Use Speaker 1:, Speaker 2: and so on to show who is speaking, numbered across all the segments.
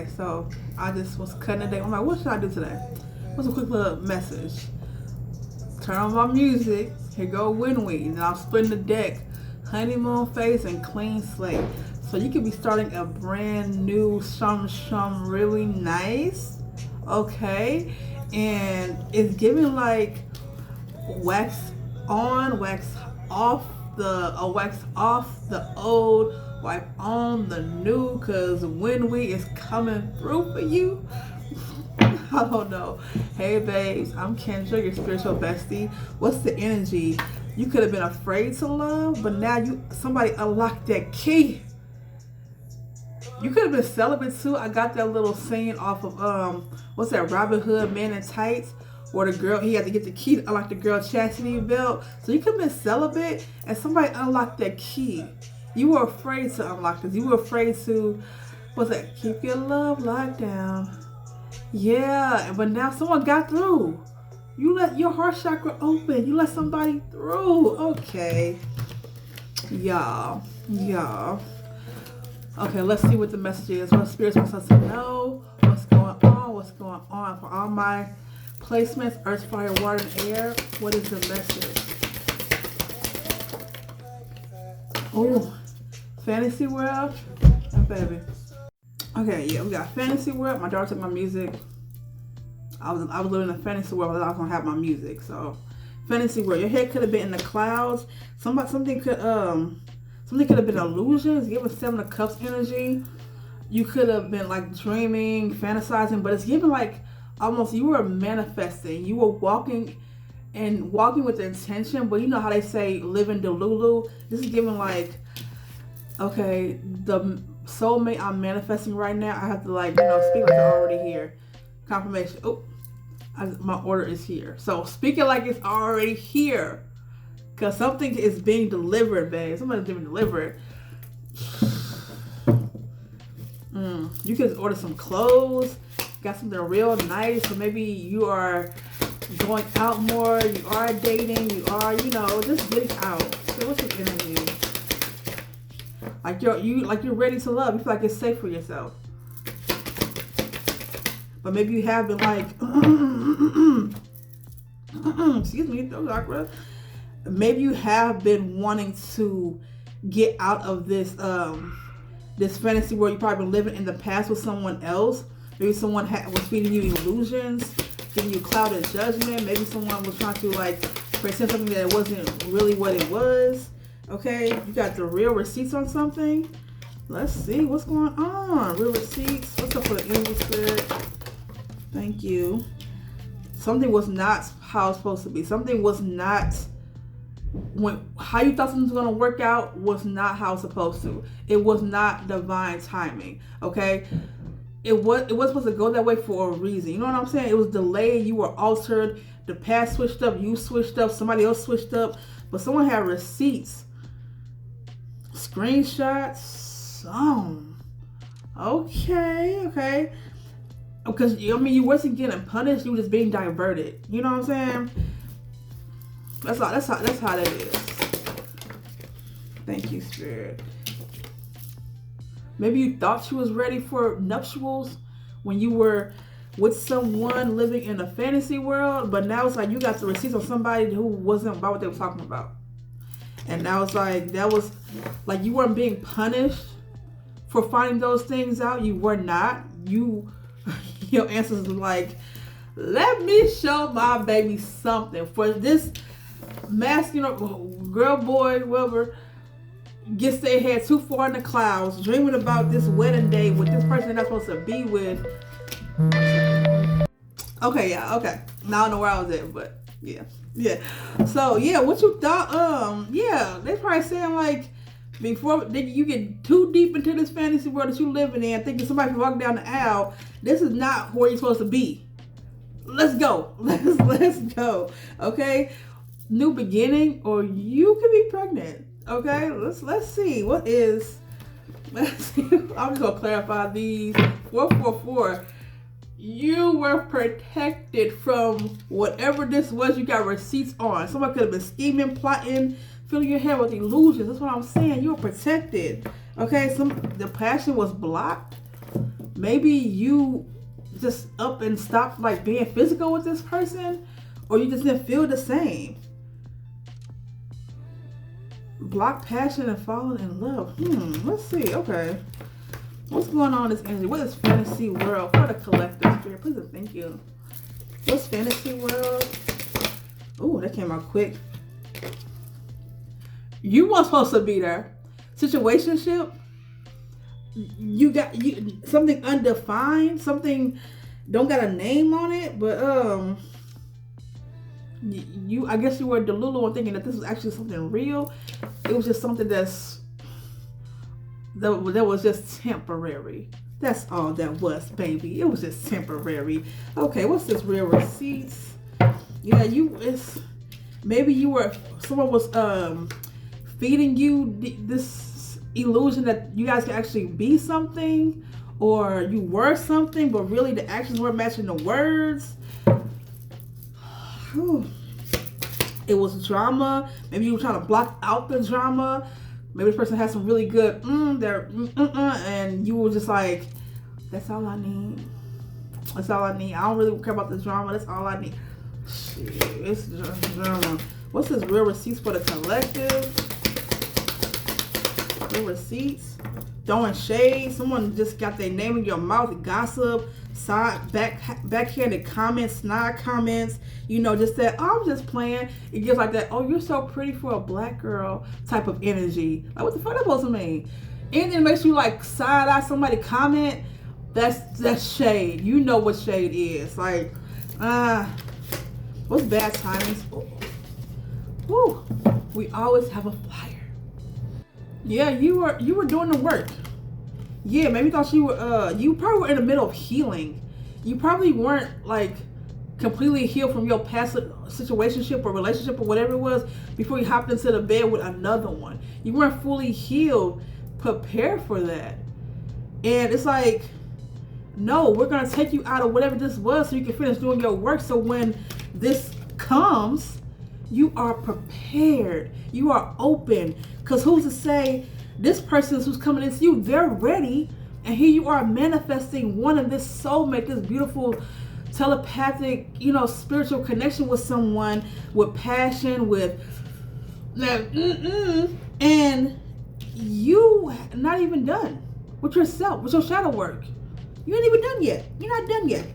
Speaker 1: Okay, so I just was cutting the day. I'm like, what should I do today? What's a quick little message? Turn on my music. Here go Win We. And I'm splitting the deck. Honeymoon phase and clean slate. So you could be starting a brand new some really nice. Okay. And it's giving like wax on, wax off wax off the old, wipe on the new, cause Win We is coming through for you. I don't know. Hey babes, I'm Kendra, your spiritual bestie. What's the energy? You could have been afraid to love, but now somebody unlocked that key. You could have been celibate too. I got that little scene off of what's that, Robin Hood, Man in Tights, where the girl, he had to get the key to unlock the girl chastity belt. So you could have been celibate and somebody unlocked that key. You were afraid to unlock this. You were afraid to, what's that, keep your love locked down. Yeah, but now someone got through. You let your heart chakra open. You let somebody through. Okay. Y'all. Okay, let's see what the message is. What spirits wants us to know. What's going on for all my placements, earth, fire, water, and air. What is the message? Oh, fantasy world. Oh, baby. Okay, yeah, we got fantasy world. My daughter took my music. I was living in a fantasy world, but I was gonna have my music. So, fantasy world. Your head could have been in the clouds. Something could have been illusions. Giving Seven of Cups energy. You could have been like dreaming, fantasizing, but it's giving like almost you were manifesting. You were walking with intention, but you know how they say live in Delulu. This is giving like, okay, the soulmate I'm manifesting right now. I have to like, speak like they're already here. Confirmation. Oh, my order is here. So speak it like it's already here, because something is being delivered, babe. Somebody's being delivered. You could order some clothes. Got something real nice, or maybe you are going out more. You are dating. You are, just getting out. So what's your energy? Like you're ready to love. You feel like it's safe for yourself. But maybe you have been like, excuse me, throat chakra. Maybe you have been wanting to get out of this this fantasy world. You probably been living in the past with someone else. Maybe someone was feeding you illusions, giving you clouded judgment. Maybe someone was trying to like pretend something that wasn't really what it was. Okay, you got the real receipts on something. Let's see what's going on. Real receipts. What's up for the angel spirit? Thank you. Something was not how it's supposed to be. Something was not how you thought something was going to work out was not how it's supposed to. It was not divine timing. Okay. It was supposed to go that way for a reason. You know what I'm saying? It was delayed. You were altered. The past switched up. You switched up. Somebody else switched up. But someone had receipts, screenshots. Okay. Because you wasn't getting punished. You were just being diverted. You know what I'm saying? That's how that is. Thank you, Spirit. Maybe you thought you was ready for nuptials when you were with someone living in a fantasy world, but now it's like you got the receipts on somebody who wasn't about what they were talking about. And now it's like that was like you weren't being punished for finding those things out. You were not. Your answers were like, let me show my baby something. For this masculine girl, boy, whoever gets their head too far in the clouds, dreaming about this wedding day with this person they're not supposed to be with. Okay. Now I don't know where I was at, but yeah. So yeah, what you thought? They probably saying like before you get too deep into this fantasy world that you living in, thinking somebody can walk down the aisle. This is not where you're supposed to be. Let's go. Let's go. Okay. New beginning, or you could be pregnant. Okay, let's see. Let's see. I'm just gonna clarify these. 444. You were protected from whatever this was. You got receipts on. Somebody could have been scheming, plotting, filling your head with illusions. That's what I'm saying. You were protected. Okay, the passion was blocked. maybe you just up and stopped like being physical with this person, or you just didn't feel the same. Block passion and falling in love. Let's see. Okay. What's going on in this energy? What is fantasy world for the collective spirit? Please and thank you. What's fantasy world? Oh, that came out quick. You weren't supposed to be there. Situationship. You got something undefined, something don't got a name on it, but I guess you were delulu and thinking that this was actually something real. It was just something that was just temporary. That's all that was, baby. It was just temporary. Okay, what's this real receipts? Yeah, someone was feeding you this illusion that you guys can actually be something, or you were something, but really the actions weren't matching the words. Whew. It was drama. Maybe you were trying to block out the drama. Maybe this person had some really good and you were just like, that's all I need. That's all I need. I don't really care about the drama. That's all I need. Shit, it's just drama. What's this real receipts for the collective? Real receipts. Throwing shade. Someone just got their name in your mouth. Gossip. Backhanded comments. Snide comments. You know, just that, oh, I'm just playing. It gives like that, oh, you're so pretty for a black girl type of energy. Like, what the fuck that supposed to mean? Anything that makes you like side eye somebody comment, that's shade. You know what shade is. Like, what's bad timing? Woo. We always have a flyer. Yeah, you were doing the work. Yeah, maybe thought you probably were in the middle of healing. You probably weren't like completely healed from your past situationship or relationship or whatever it was before you hopped into the bed with another one. You weren't fully healed, prepared for that. And it's like, no, we're going to take you out of whatever this was so you can finish doing your work. So when this comes, you are prepared. You are open. Because who's to say this person who's coming into you, they're ready. And here you are manifesting one of this soulmate, this beautiful telepathic, spiritual connection with someone with passion, with and you not even done with yourself, with your shadow work. You ain't even done yet. You're not done yet.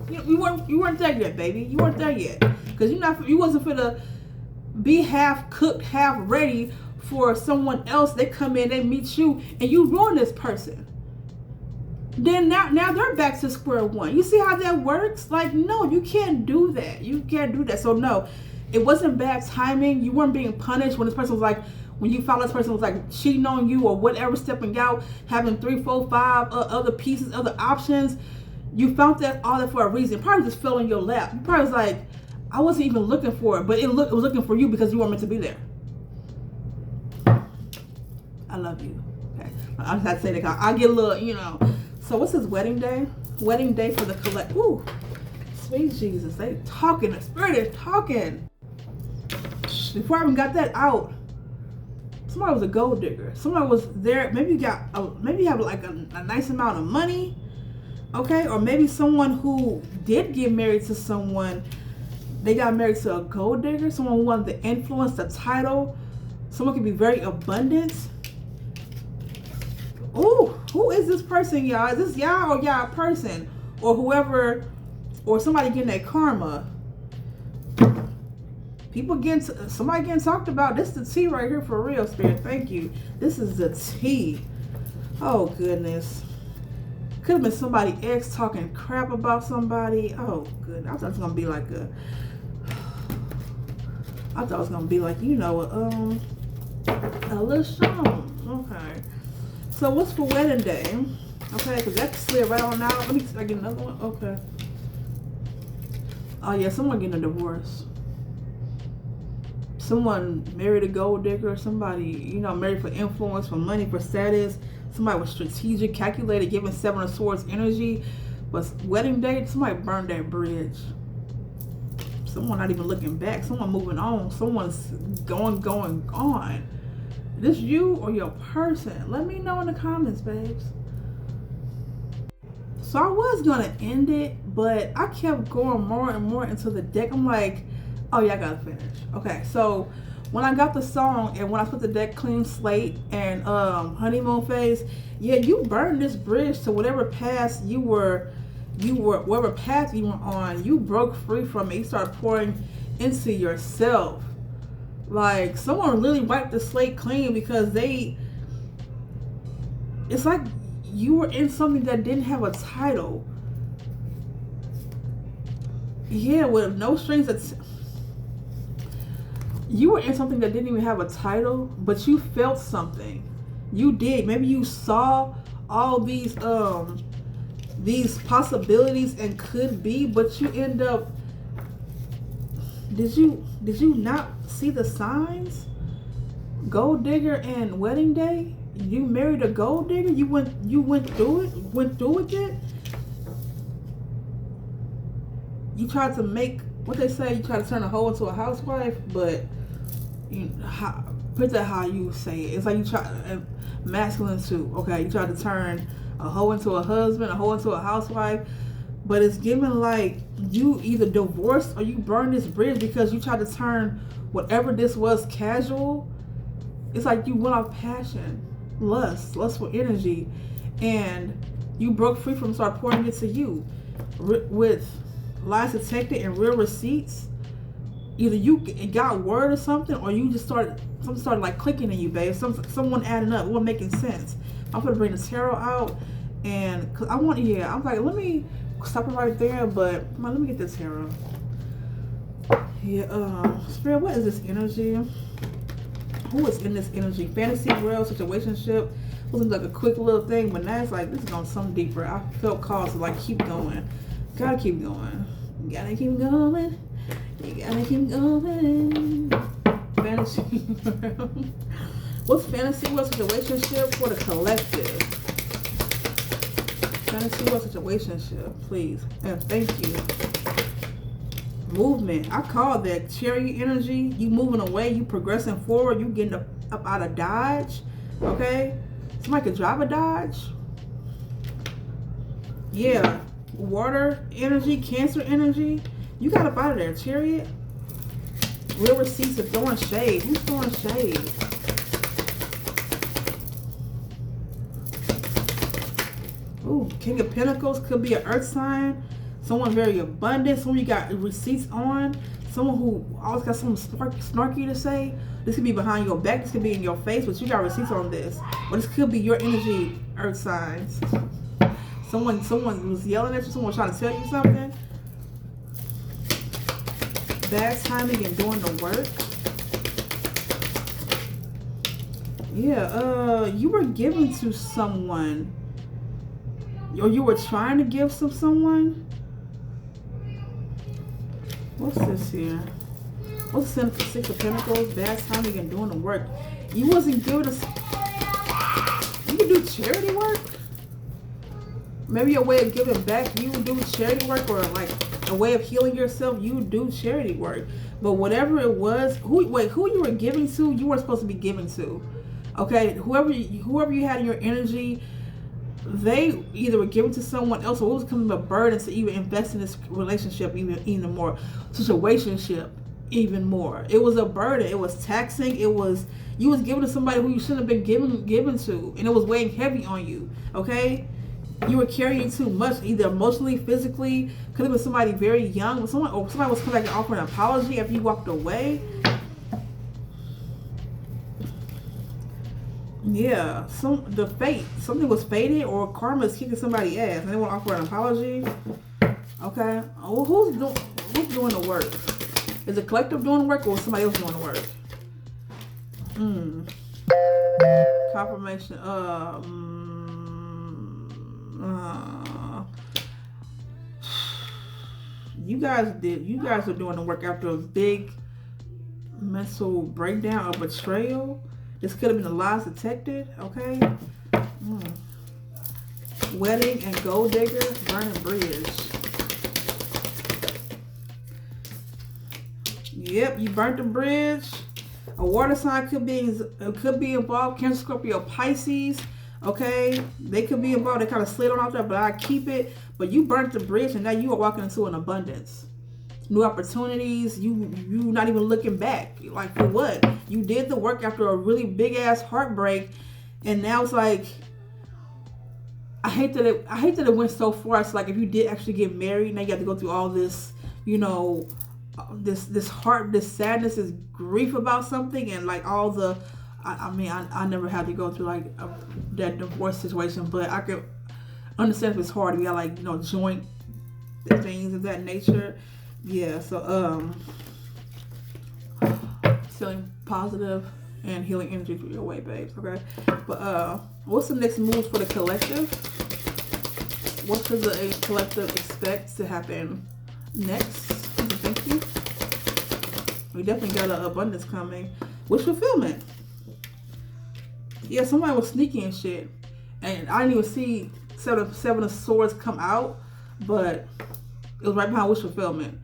Speaker 1: You weren't there yet, baby. You weren't there yet, because you wasn't finna be half cooked, half ready for someone else. They come in, they meet you, and you ruin this person. Then now they're back to square one. You see how that works? Like, no, you can't do that. You can't do that. So no, it wasn't bad timing. You weren't being punished when this person was like, when you found this person was like cheating on you or whatever, stepping out, having 3, 4, 5 other pieces, other options. You found all that for a reason. It probably just fell in your lap. You probably was like, I wasn't even looking for it, but it was looking for you because you weren't meant to be there. I love you. Okay, I just had to say that. I get a little, So what's his wedding day? Wedding day for the collect. Ooh, sweet Jesus, they talking. The spirit is talking. Before I even got that out, somebody was a gold digger. Somebody was there. Maybe you have like a nice amount of money, okay? Or maybe someone who did get married to someone, they got married to a gold digger. Someone who wanted the influence, the title. Someone can be very abundant. Ooh, who is this person, y'all? Is this y'all or y'all person? Or whoever, or somebody getting their karma? Somebody getting talked about. This is the tea right here for real, Spirit. Thank you. This is the tea. Oh, goodness. Could have been somebody ex talking crap about somebody. Oh, goodness. I thought it was going to be like a little song. Okay. So what's for wedding day? Okay, because that slid right on out. Let me see if I get another one. Okay. Oh yeah, someone getting a divorce. Someone married a gold digger. Somebody, married for influence, for money, for status. Somebody was strategic, calculated, giving 7 of Swords energy. But wedding day, somebody burned that bridge. Someone not even looking back. Someone moving on. Someone's going on. This you or your person? Let me know in the comments, babes. So I was gonna end it, but I kept going more and more into the deck. I'm like, oh yeah, I gotta finish. Okay, so when I got the song and when I put the deck clean slate and honeymoon phase, yeah, you burned this bridge to whatever path you were whatever path you were on, you broke free from it. You started pouring into yourself. Like someone really wiped the slate clean because it's like you were in something that didn't have a title. Yeah, with no strings you were in something that didn't even have a title, but you felt something. You did. Maybe you saw all these possibilities and could be, but you end up, did you not see the signs? Gold digger and wedding day? You married a gold digger? You went through it? Went through with it? You tried to make, what they say, you try to turn a hoe into a housewife, but put that how you say it. It's like you try, masculine too, okay? You try to turn a hoe into a husband, a hoe into a housewife, but it's given like you either divorced or you burned this bridge because you tried to turn whatever this was casual. It's like you went off passion, lustful energy, and you broke free from, start pouring into you with lies detected and real receipts. Either you got word or something, or you just something started like clicking in you, babe. Someone adding up, one making sense. I'm gonna bring the tarot out, and cause I want, yeah, I'm like, let me stop it right there, but come on, let me get this tarot. Yeah, Spirit, what is this energy? Who is in this energy? Fantasy world, situationship. It was like a quick little thing, but now it's like this is going something deeper. I felt called to like keep going. Gotta keep going. Gotta keep going. You gotta keep going. Fantasy world. What's fantasy world situationship for the collective? Fantasy world situationship, please. And thank you. Movement. I call that chariot energy. You moving away, you progressing forward, you getting up out of Dodge. Okay? Somebody could drive a Dodge. Yeah. Water energy, Cancer energy. You got up out of there, chariot. Real receipts of throwing shade. Who's throwing shade? Ooh, King of Pentacles could be an earth sign. Someone very abundant. Someone you got receipts on. Someone who always got something snarky to say. This could be behind your back. This could be in your face, but you got receipts on this. Or this could be your energy, earth signs. Someone was yelling at you. Someone was trying to tell you something. Bad timing and doing the work. Yeah, you were giving to someone. Or you were trying to give to someone. What's this here? What's the Six of Pentacles? Bad timing and doing the work. You wasn't giving us. You can do charity work. Maybe a way of giving back. You would do charity work, or like a way of healing yourself. You would do charity work. But whatever it was, who you were giving to, you weren't supposed to be giving to. Okay, whoever you had in your energy, they either were given to someone else, or it was becoming a burden to even invest in this relationship even more, situationship even more. It was a burden. It was taxing. It was, you was giving to somebody who you shouldn't have been given to, and it was weighing heavy on you. Okay, you were carrying too much, either emotionally, physically. Could have been somebody very young, or somebody was coming back and offering an apology after you walked away. Yeah, something was fated, or karma is kicking somebody's ass and they want to offer an apology. Okay, well, who's doing the work? Is the collective doing the work, or is somebody else doing the work? Confirmation. You guys are doing the work after a big mental breakdown or betrayal. This could have been the lies detected, okay? Wedding and gold digger, burning bridge. Yep, you burnt the bridge. A water sign could be involved. Cancer, Scorpio, Pisces. Okay, they could be involved. They kind of slid on out there, but I keep it. But you burnt the bridge, and now you are walking into an abundance, new opportunities. You not even looking back. Like, for what? You did the work after a really big ass heartbreak, and now it's like, I hate that it went so far. It's like, if you did actually get married, now you have to go through all this, you know, this sadness, this grief about something, and like all the. I mean, I never had to go through like that divorce situation, but I could understand if it's hard. We got like, you know, joint things of that nature. Yeah, so feeling positive and healing energy through your way, babes. Okay, but what's the next move for the collective? What does the collective expect to happen next? Thank you. We definitely got an abundance coming. Wish fulfillment. Yeah, somebody was sneaky and shit, and I didn't even see seven of swords come out, but it was right behind wish fulfillment.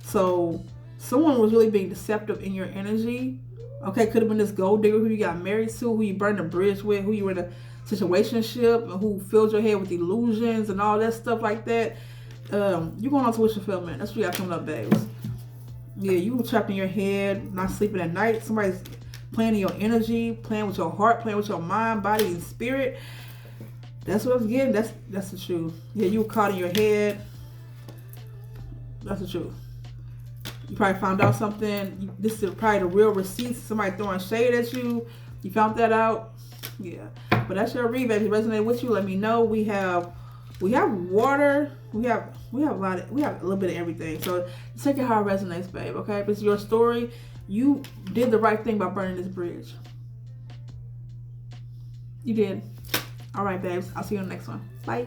Speaker 1: So someone was really being deceptive in your energy. Okay, could have been this gold digger who you got married to, who you burned a bridge with, who you were in a situationship, and who filled your head with illusions and all that stuff like that. You're going on to wish fulfillment. That's what you got coming up, babes. Yeah, you were trapped in your head, not sleeping at night. Somebody's playing in your energy, playing with your heart, playing with your mind, body, and spirit. That's what I was getting. That's the truth. Yeah, you were caught in your head. That's the truth. You probably found out something. This is probably the real receipts. Somebody throwing shade at you. You found that out. Yeah. But that's your read, baby. If it resonated with you, let me know. We have water. We have a little bit of everything. So take it how it resonates, babe. Okay? If it's your story, you did the right thing by burning this bridge. You did. All right, babes. I'll see you on the next one. Bye.